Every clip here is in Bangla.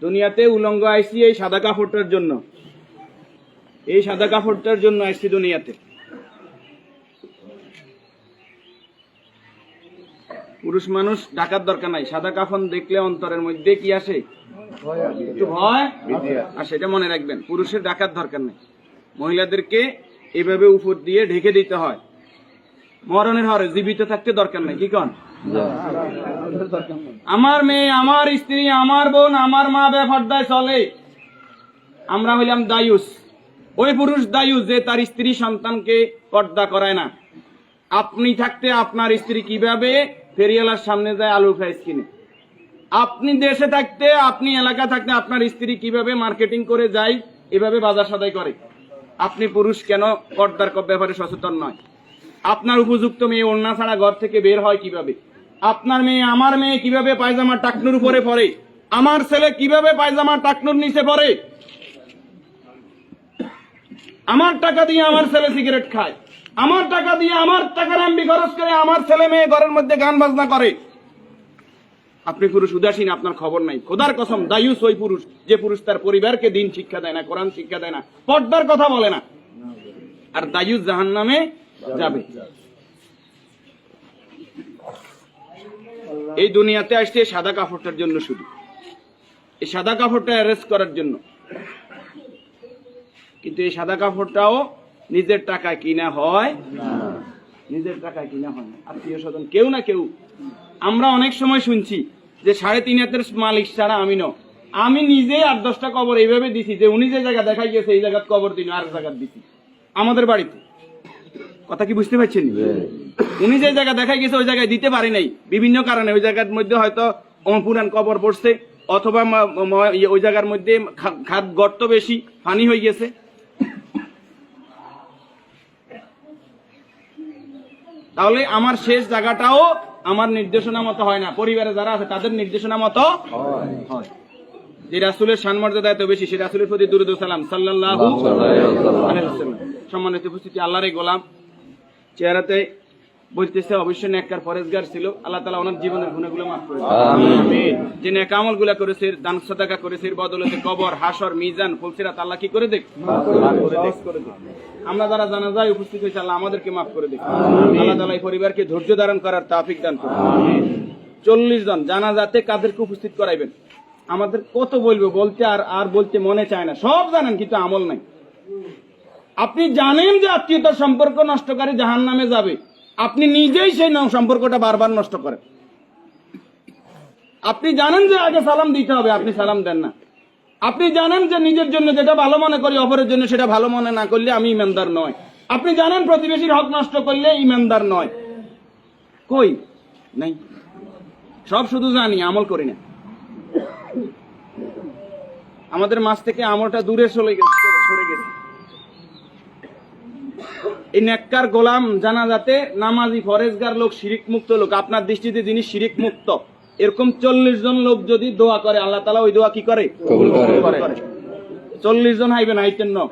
দুনিয়াতে উলঙ্গ আইসি এই সাদা কাপড়টার জন্য, এই সাদা কাপড়টার জন্য আইসি দুনিয়াতে। পুরুষ মানুষ ঢাকার দরকার নাই, সাদা কাফন দেখলে অন্তরের মধ্যে কি আসে? একটু ভয় আসে, এটা মনে রাখবেন। পুরুষের ঢাকার দরকার নেই, মহিলাদেরকে এভাবে উপর দিয়ে ঢেকে দিতে হয়। মরণের হরে জীবিত থাকতে দরকার নাই, কি কন? আমার মেয়ে, আমার স্ত্রী, আমার বোন, আমার মা বেপরদায় চলে, আমরা হইলাম দায়ুস। ওই পুরুষ দায়ুস যে তার স্ত্রী সন্তানকে পর্দা করায় না। আপনি থাকতে আপনার স্ত্রী কিভাবে ফেরিওয়ালার সামনে যায় আলু ফ্রাইস কিনে? আপনি দেশে থাকতে, আপনি এলাকা থাকতে আপনার স্ত্রী কিভাবে মার্কেটিং করে যায়, এভাবে বাজার সদাই করে? আপনি পুরুষ কেন পর্দার ব্যাপারে সচেতন নয়? আপনার উপযুক্ত মেয়ে ওড়না ছাড়া ঘর থেকে বের হয় কিভাবে? আপনার মেয়ে, আমার মেয়ে কিভাবে পায়জামা টাকনুর উপরে পরে? আমার ছেলে কিভাবে পায়জামা টাকনুর নিচে পরে? আমার টাকা দিয়ে আমার ছেলে সিগারেট খায়, আমার টাকা দিয়ে, আমার টাকার এমবি খরচ করে আমার ছেলে মেয়ে ঘরের মধ্যে গান বাজনা করে। আপনি পুরুষ উদাসীন, আপনার খবর নাই। খোদার কসম, দায়ুস ওই পুরুষ যে পুরুষ তার পরিবারকে দিন শিক্ষা দেয় না, কোরআন শিক্ষা দেয় না, পর্দার কথা বলে না। আর দায়ুস জাহান্নামে যাবে। এই দুনিয়াতে আসছে সাদা কাপড়টার জন্য, শুধু এই সাদা কাপড়টা অ্যারেস্ট করার জন্য। কিন্তু এই সাদা কাপড়টাও নিজের টাকায় কিনা হয়, নিজের টাকায় কিনা হয় না, আত্মীয় স্বজন কেউ না কেউ। আমরা অনেক সময় শুনছি যে 3.5 হাতের মালিক ছাড়া আমি ন। আমি নিজে 8-10টা কবর এইভাবে দিছি যে উনি যে জায়গা দেখাই গেছে এই জায়গায় কবর দিন, আর জায়গা দিছি আমাদের বাড়িতে। কথা কি বুঝতে পারছেন? উনি যে জায়গা দেখাই গেছে ওই জায়গায় দিতে পারি নাই বিভিন্ন কারণে। ওই জায়গার মধ্যে হয়তো পুরান কবর পড়ছে, অথবা ওই জায়গার মধ্যে খাদ গর্ত বেশি, পানি হয়ে গেছে। তাহলে আমার শেষ জায়গাটাও আমার নির্দেশনা মতো হয় না, পরিবারে যারা আছে তাদের নির্দেশনা মতো হয়। যে রাসূলের শানমর্যাদা এত বেশি, সে রাসূলের প্রতি দুরূদ ও সালাম সাল্লাল্লাহু আলাইহি ওয়াসাল্লাম। সম্মানিত উপস্থিতি, আল্লাহরই গোলাম চেহারাতে বলতেছে অবশ্যই নেককার পরেজগার ছিল। আল্লাহ তাআলা ওনার জীবনের গুনাহগুলো মাফ করে দেন, আমিন। যে নেক আমলগুলো করেছে, দান সাদাকা করেছে, এর বদৌলতে কবর, হাসর, মিজান, ফুলসিরাত আল্লাহ কি করে দেখ, মাফ করে দেখ। আমরা যারা জানাজায় উপস্থিত হয়েছে আল্লাহ আমাদেরকে মাফ করে দেখ। আল্লাহ তাআলা এই পরিবারকে ধৈর্য ধারণ করার তৌফিক দান করুন, আমিন। 40 জন জানাজাতে কাদেরকে উপস্থিত করাইবেন? আমাদের কত বলবো, বলতে আর বলতে মনে চায় না। সব জানেন কিন্তু আমল নাই। আপনি জানেন যে আত্মীয়তার সম্পর্ক নষ্টকারী জাহান্নামে যাবে, আপনি নিজেই সেই সম্পর্কটা বারবার নষ্ট করেন। আপনি জানেন যে আগে সালাম দিতে হবে, আপনি সালাম দেন না। আপনি জানেন যে নিজের জন্য যেটা ভালো মনে করি অপরের জন্য সেটা ভালো মনে না করলে আমি ইমানদার নয়। আপনি জানেন প্রতিবেশীর হক নষ্ট করলে ইমানদার নয়। কই নাই, সব শুধু জানি, আমল করি না। আমাদের মাঝ থেকে আমলটা দূরে সরে গেছে। এই নেককার গোলাম জানাজাতে নামাজি ফরেজগার লোক, শিরিক মুক্ত লোক, আপনার দৃষ্টিতে যিনি শিরিক মুক্ত, এরকম 40 জন লোক যদি দোয়া করে আল্লাহ তাআলা ওই দোয়া কি করে? কবুল করে। 40 জন হাইবেন, আইতেন না।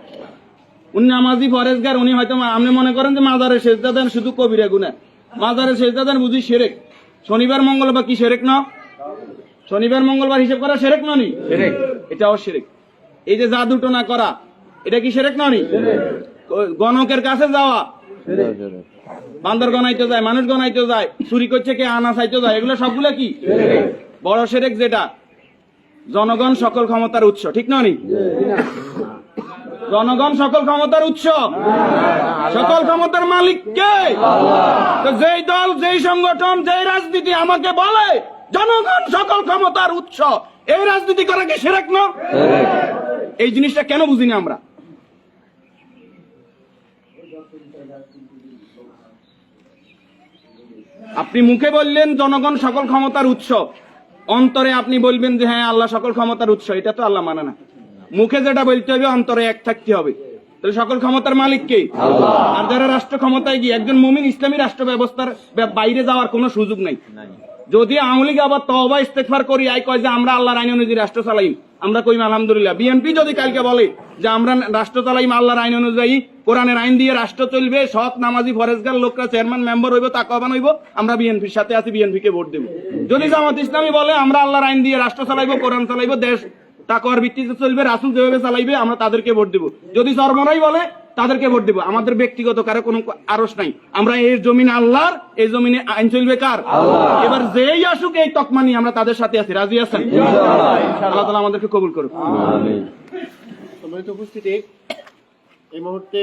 উনি নামাজি ফরেজগার, উনি হয়তো আপনি মনে করেন যে মাজারে সেজদা দেন শুধু কবিরা গুনাহ, মাজারে সেজদা দেন বুঝি শিরক। শনিবার মঙ্গলবার কি শিরক না? শনিবার মঙ্গলবার হিসাব করা শিরক না নি? শিরক, এটাও শিরক। এই যে জাদু টোনা করা, এটা কি শিরক না নি? গণকের কাছে যাওয়া, বান্দর গনাইতে যায়, মানুষ গনাইতে যায়, চুরি করছে কে, আনা চাইতে যায়, এগুলো সবগুলো কি বড় শিরক? যেটা জনগণ সকল ক্ষমতার উৎস, ঠিক না নি? জনগণ সকল ক্ষমতার উৎস, সকল ক্ষমতার মালিক কে? তো যেই দল, যেই সংগঠন, যেই রাজনীতি আমাকে বলে জনগণ সকল ক্ষমতার উৎস, এই রাজনীতি করা কি শিরক না? এই জিনিসটা কেন বুঝি না আমরা? আপনি মুখে বললেন জনগণ সকল ক্ষমতার উৎস, অন্তরে আপনি বলবেন যে হ্যাঁ আল্লাহ সকল ক্ষমতার উৎস, এটা তো আল্লাহ মানে না। মুখে যেটা বলতে হবে অন্তরে এক থাকতে হবে। তাহলে সকল ক্ষমতার মালিক কে? আল্লাহ। আর যারা রাষ্ট্র ক্ষমতায় গিয়ে, একজন মুমিন ইসলামী রাষ্ট্র ব্যবস্থার বাইরে যাওয়ার কোনো সুযোগ নাই। যদি আওয়ামী লীগ আবার তওবা ইস্তেগফার করি আই কয় যে আমরা আল্লাহর আইন অনুযায়ী রাষ্ট্র চালাইম, আমরা কইম আলহামদুলিল্লাহ। বিএনপি যদি কালকে বলে যে আমরা রাষ্ট্র চালাইম আল্লাহর আইন অনুযায়ী, কোরআনের আইন দিয়ে রাষ্ট্র চলবে, সৎ নামাজি ফরেজগার লোকরা চেয়ারম্যান মেম্বার হইব, তাকওয়াবান হইব, আমরা বিএনপির সাথে আছি, বিএনপি কে ভোট দেব। যদি জামাত ইসলামী বলে আমরা আল্লাহর আইন দিয়ে রাষ্ট্র চালাইবো, কোরআন চালাইবো, দেশ তাকওয়ার ভিত্তিতে চলবে, রাসূল যেভাবে চালাইবে আমরা তাদেরকে ভোট দিব। যদি চরমরাই বলে তাদেরকে ভোট দিব। আমাদের ব্যক্তিগত কারো কোনো আরস নাই। আমরা এই জমিন আল্লাহর, এই জমিনে আইন চলবে কার? এবার যেই আসুক এই তকমা নিয়ে আমরা তাদের সাথে আছি। রাজি আছেন? আল্লাহ তাআলা আমাদেরকে কবুল করুক। সম্মানিত উপস্থিতি, এই মুহূর্তে